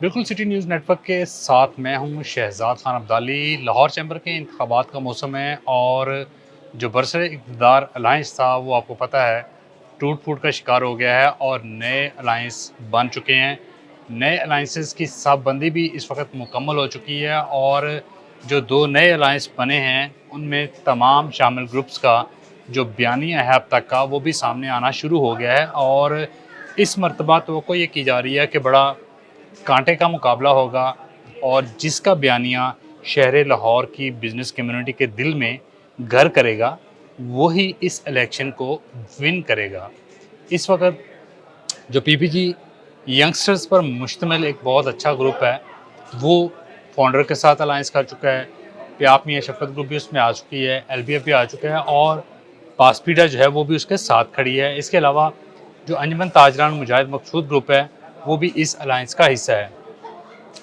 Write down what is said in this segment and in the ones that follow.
बिल्कुल city news network के साथ मैं हूँ शहज़ाद खान अब्दाली। लाहौर चैम्बर के इंतखाबात का मौसम है और जो बरसर-ए-इक़्तिदार अलायंस था वो आपको पता है टूट-फूट का शिकार हो गया है और नए अलायंस बन चुके हैं। नए अलायंसेस की साफ़बंदी भी इस वक़्त मुकम्मल हो चुकी है और जो 2 नए अलायंस बने हैं उनमें तमाम शामिल ग्रुप्स का जो बयानिया है अब तक का वो भी सामने आना शुरू हो गया है और इस मर्तबा तवक्को ये की जा रही है कि बड़ा कांटे का मुकाबला होगा और जिसका बयानिया शहर लाहौर की बिज़नेस कम्युनिटी के दिल में घर करेगा, वही इस इलेक्शन को विन करेगा। इस वक़्त जो पीपीजी यंगस्टर्स पर मुश्तमिल एक बहुत अच्छा ग्रुप है, वो फाउंडर के साथ अलायंस कर चुका है। प्याप मियां शफ़क़त ग्रुप भी उसमें आ चुकी है, एलबीएफ भी आ चुका है और पासपीडा जो है वो भी उसके साथ खड़ी है। इसके अलावा जो अंजुमन ताजरान मुजाहिद मकसूद ग्रुप है, वो भी इस अलायंस का हिस्सा है।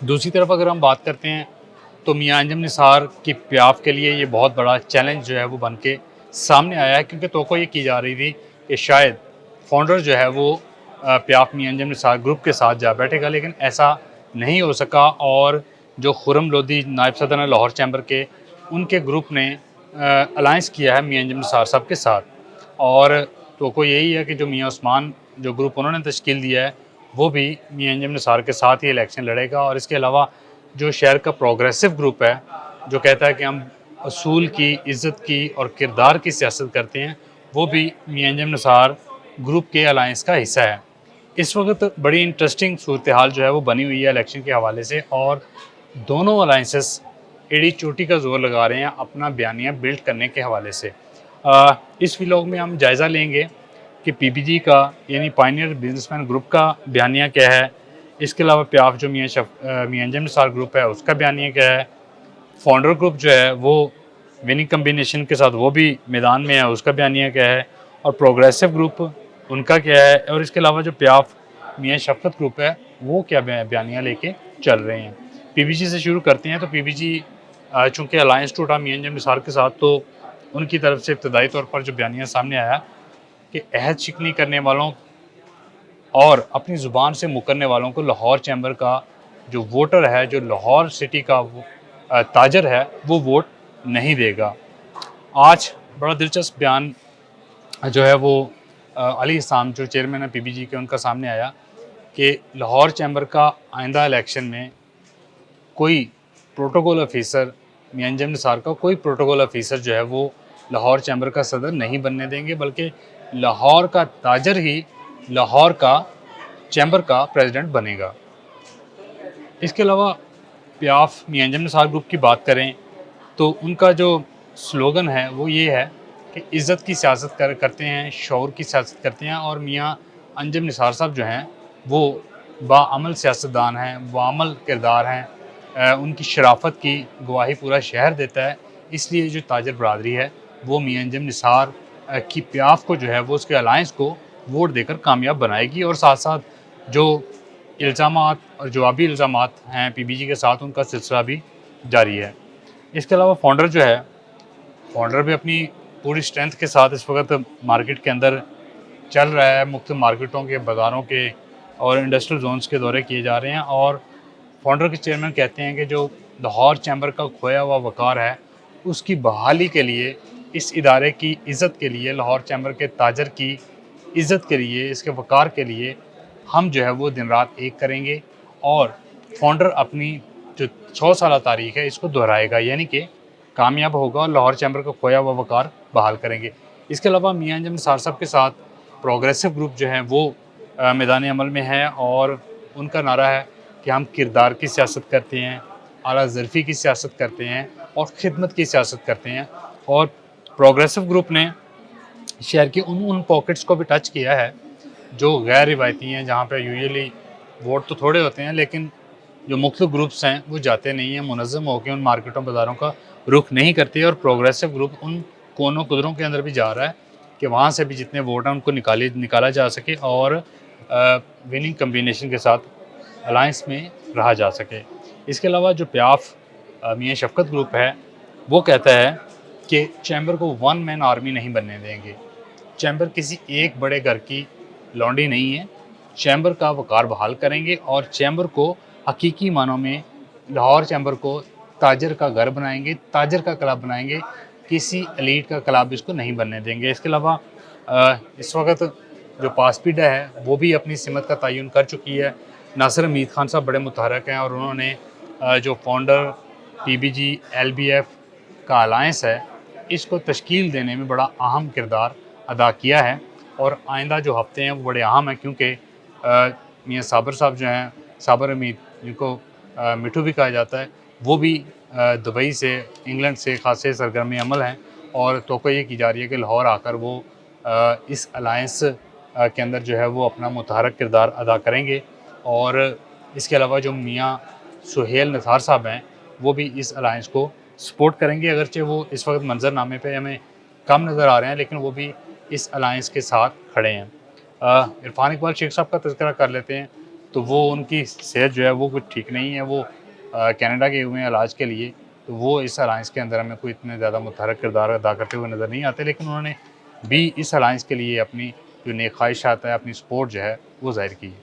दूसरी तरफ अगर हम बात करते हैं तो मियां अंजम निसार की प्याफ के लिए ये बहुत बड़ा चैलेंज जो है वो बन के सामने आया है, क्योंकि तवक्को ये की जा रही थी कि शायद फाउंडर जो है वो प्याफ मियां अंजम निसार ग्रुप के साथ जा बैठेगा, लेकिन ऐसा नहीं हो सका और जो खुर्रम लोधी नायब सदर हैं लाहौर चैम्बर के, उनके ग्रुप ने अलायंस किया है मियां अंजम निसार साहब के साथ। और तवक्को यही है कि जो मियां उस्मान जो ग्रुप उन्होंने तश्कील दिया है वो भी मियां अंजम निसार के साथ ही इलेक्शन लड़ेगा। और इसके अलावा जो शहर का प्रोग्रेसिव ग्रुप है, जो कहता है कि हम असूल की, इज़्ज़त की और किरदार की सियासत करते हैं, वो भी मियां अंजम निसार ग्रुप के अलायंस का हिस्सा है। इस वक्त बड़ी इंटरेस्टिंग सूरत हाल जो है वो बनी हुई है इलेक्शन के हवाले से और दोनों अलायंसेस एड़ी चोटी का जोर लगा रहे हैं अपना बयानिया बिल्ड करने के हवाले से। इस व्लॉग में हम जायज़ा लेंगे कि पीपीजी का यानी पायनियर बिजनेसमैन ग्रुप का बयानिया क्या है। इसके अलावा प्याफ जो मियां अंजम निसार ग्रुप है उसका बयानिया क्या है। फाउंडर ग्रुप जो है वो विनिंग कम्बिनेशन के साथ वो भी मैदान में है, उसका बयानिया क्या है। और प्रोग्रेसिव ग्रुप उनका क्या है। और इसके अलावा जो प्याफ मियां शफ़क़त ग्रुप है वो क्या बयानिया लेके चल रहे हैं। पीपीजी से शुरू करते हैं। तो पीपीजी चूँकि अलायंस टूटा मियां अंजम निसार के साथ, तो उनकी तरफ से इब्तदाई तौर पर जो बयानिया सामने आया कि अहद शिकनी करने वालों और अपनी ज़ुबान से मुकरने वालों को लाहौर चैम्बर का जो वोटर है, जो लाहौर सिटी का ताजर है, वो वोट नहीं देगा। आज बड़ा दिलचस्प बयान जो है वो अली इस्लाम जो चेयरमैन है पीपीजी के, उनका सामने आया कि लाहौर चैम्बर का आइंदा इलेक्शन में कोई प्रोटोकॉल ऑफिसर मियां अंजम निसार का कोई प्रोटोकॉल ऑफिसर जो है वो लाहौर चैम्बर का सदर नहीं बनने देंगे, बल्कि लाहौर का ताजर ही लाहौर का चैम्बर का प्रेसिडेंट बनेगा। इसके अलावा प्याफ मियां अंजम निसार ग्रुप की बात करें तो उनका जो स्लोगन है वो ये है कि इज़्ज़त की सियासत करते हैं, शऊर की सियासत करते हैं। और मियां अंजम निसार साहब जो हैं वो बाअमल सियासतदान हैं, बाअमल किरदार हैं। उनकी शराफत की गवाही पूरा शहर देता है। इसलिए जो ताजर बरादरी है वो मियां अंजम निसार की प्याफ को जो है वो उसके अलायंस को वोट देकर कामयाब बनाएगी। और साथ साथ जो इल्ज़ामात और जवाबी इल्ज़ामात हैं पीपीजी के साथ, उनका सिलसिला भी जारी है। इसके अलावा फाउंडर जो है, फाउंडर भी अपनी पूरी स्ट्रेंथ के साथ इस वक्त मार्केट के अंदर चल रहा है। मुख्तलिफ मार्केटों के, बाज़ारों के और इंडस्ट्रियल जोन्स के दौरे किए जा रहे हैं। और फाउंडर के चेयरमैन कहते हैं कि जो लाहौर चैम्बर का खोया हुआ वक़ार है, उसकी बहाली के लिए, इस इदारे की इज़्ज़त के लिए, लाहौर चैम्बर के ताजर की इज़्ज़त के लिए, इसके वक़ार के लिए हम जो है वो दिन रात एक करेंगे। और फाउंडर अपनी जो 100 साला तारीख़ है इसको दोहराएगा, यानी कि कामयाब होगा और लाहौर चैम्बर का खोया हुआ वक़ार बहाल करेंगे। इसके अलावा मियां अंजम निसार साहब के साथ प्रोग्रेसिव ग्रुप जो है वो मैदान अमल में है और उनका नारा है कि हम किरदार की सियासत करते हैं, आला ज़र्फ़ी की सियासत करते हैं और ख़िदमत की सियासत करते हैं। और प्रोग्रेसिव ग्रुप ने शहर की उन पॉकेट्स को भी टच किया है जो गैर रिवायती हैं, जहाँ पे यूजुअली वोट तो थोड़े होते हैं लेकिन जो मुख्तलिफ ग्रुप्स हैं वो जाते नहीं हैं, मुनज़्ज़म होकर उन मार्केटों बाज़ारों का रुख नहीं करते। और प्रोग्रेसिव ग्रुप उन कोनों कुदरों के अंदर भी जा रहा है कि वहाँ से भी जितने वोट हैं उनको निकाला जा सके और विनिंग कम्बिनेशन के साथ अलायंस में रहा जा सके। इसके अलावा जो प्याफ मियां शफ़क़त ग्रुप है वो कहता है कि चैम्बर को वन मैन आर्मी नहीं बनने देंगे। चैम्बर किसी एक बड़े घर की लौंडी नहीं है। चैम्बर का वक़ार बहाल करेंगे और चैम्बर को हकीकी मानों में लाहौर चैम्बर को ताजर का घर बनाएंगे, ताजर का क्लब बनाएंगे, किसी एलीट का क्लब इसको नहीं बनने देंगे। इसके अलावा इस वक्त जो पासपीडा है वो भी अपनी सिमत का तयन कर चुकी है। नासिर हमीद खान साहब बड़े मुतहरक हैं और उन्होंने जो फाउंडर PBG LBF का अलायंस है इसको तश्कील देने में बड़ा अहम किरदार अदा किया है। और आइंदा जो हफ्ते हैं वो बड़े अहम हैं, क्योंकि मियाँ साबर साहब जो हैं, साबर हमीद जिनको मिठू भी कहा जाता है, वो भी दुबई से, इंग्लैंड से खासे सरगर्म अमल हैं और तोक़ा ये की जा रही है कि लाहौर आकर वो इस अलायंस के अंदर जो है वो अपना मुतहरक किरदार अदा करेंगे। और इसके अलावा जो मियाँ सुहेल निसार साहब हैं वो भी इस अलायंस को सपोर्ट करेंगे, अगरचे वो इस वक्त मंजरनामे पे हमें कम नज़र आ रहे हैं, लेकिन वो भी इस अलायंस के साथ खड़े हैं। इरफान इकबाल शेख साहब का तज़किरा कर लेते हैं। तो वो उनकी सेहत जो है वो कुछ ठीक नहीं है, वो कनाडा गए हुए हैं इलाज के लिए, तो वो इस अलायंस के अंदर हमें कोई इतने ज़्यादा मुतहरक किरदार अदा करते हुए नज़र नहीं आते, लेकिन उन्होंने भी इस अलायंस के लिए अपनी जो नेक ख्वाहिशात है, अपनी सपोर्ट जो है वो ज़ाहिर की है।